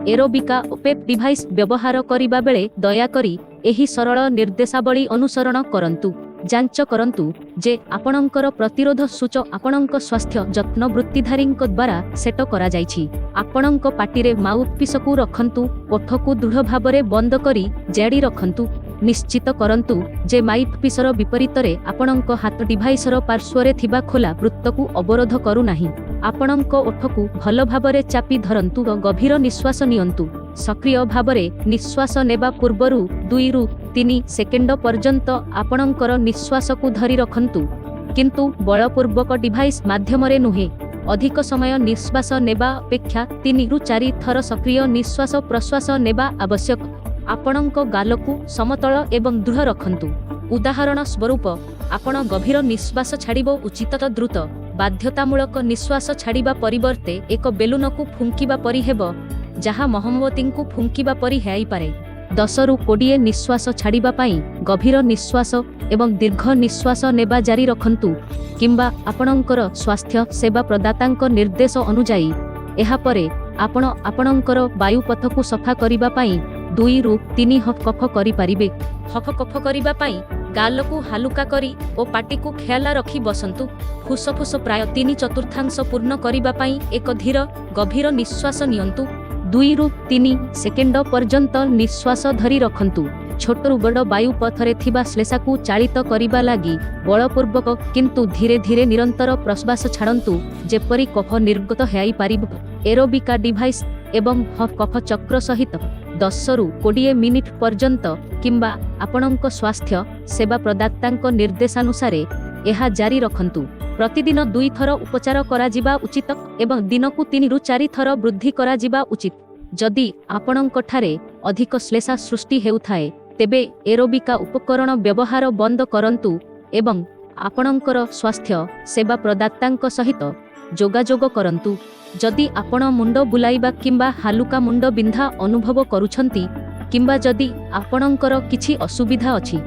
एरोबिका ओपेप device व्यवहार करिबा बेले दयाकरी एही सरल निर्देशावली अनुसरण करंतु। जांच करंतु जे आपणंकर प्रतिरोध सूच आपणंक स्वास्थ्य जत्न वृत्तिधारींक द्वारा सेट करा जायछि। आपणंक पाटिरे माउथपीस को रखंतु, ओठ को दृढ़ भाबरे बंद करी जाड़ी रखंतु। निश्चित करंतु जे माउथपीसर विपरीतरे आपणंक हाथ डिवाइसर पार्श्वरे थिबा खोला वृत्त को अवरोध करू नाही। आपणंक ओठ को भल भाबरे चापी धरंतु और गभीर निश्वास नियंतु। सक्रिय भाबरे निश्वास नेबा पूर्वरु 2 रु 3 सेकेंड पर्यंत आपणंकर निश्वास को धरी रखंतु, किंतु बलपूर्वक डिवाइस माध्यमरे नुहे। अधिक समय निश्वास नेबा अपेक्षा 3 रु 4 थर सक्रिय निश्वास प्रश्वास नेबा आवश्यक। आपणंक गालकु समतल एवं दृढ़ रखंतु। उदाहरण स्वरूप आपण गभीर निश्वास छाड़िबो उचित तो द्रुत बाध्यतामूलक निश्वास छाड़िबा परिवर्ते एक बेलून को फुंकिबा परि हेबो, जहा मोहम्मती को फुंकिबा परि हेई पारे। 10 रु 20 निश्वास छाड़िबा पाई गभीर निश्वास एवं दीर्घ निश्वास नेबा जारी रखंतु, किंबा आपणंकर स्वास्थ्य सेवा प्रदातांक निर्देश अनुजाई एहा परे आपण आपणंकर वायुपथ को सफा करिबा पाई 2 रु 3 हफ कफ करि पारिबे। हफ कफ करिबा पाई गाल को हालुका करी और पाटी को ख्याला रखी बसंतु। फुसफुस प्राय 3/4 पूर्ण करिबा पाई एक धीर गभीर निश्वास नियंतु। 2 रु 3 सेकेंड पर्यंत निश्वास धरी रखंतु। छोटरू बड़ वायुपथरे थिबा श्लेषा को चालित करिबा लागी बलपूर्वक किंतु धीरे धीरे निरंतर प्रश्वास छाड़ंतु, जेपरी कफ निर्गत हेई पारिब। एरोबिका डिवाइस एवं हफ कफ चक्र सहित 10 रु 20 मिनिट पर्यंत किंबा आपणंक स्वास्थ्य सेवा प्रदातांक निर्देशानुसारे एहा जारी रखंतु। प्रतिदिन 2 थर उपचार करा जिबा उचित एवं दिनकू 3 रु 4 थर वृद्धि करा जिबा उचित। जदि आपणंक ठारे अधिक श्लेषा सृष्टि हेउथाए तेबे एरोबिका उपकरण व्यवहार बंद करंतु एवं आपणंकर स्वास्थ्य सेवा प्रदातांक सहित जोगाजोग करंतु। जदि आपण मुंड बुलाइबा किंबा हालुका मुंड बिंधा अनुभव करुछंती किंबा जदि आपणंकर किछि असुविधा अछि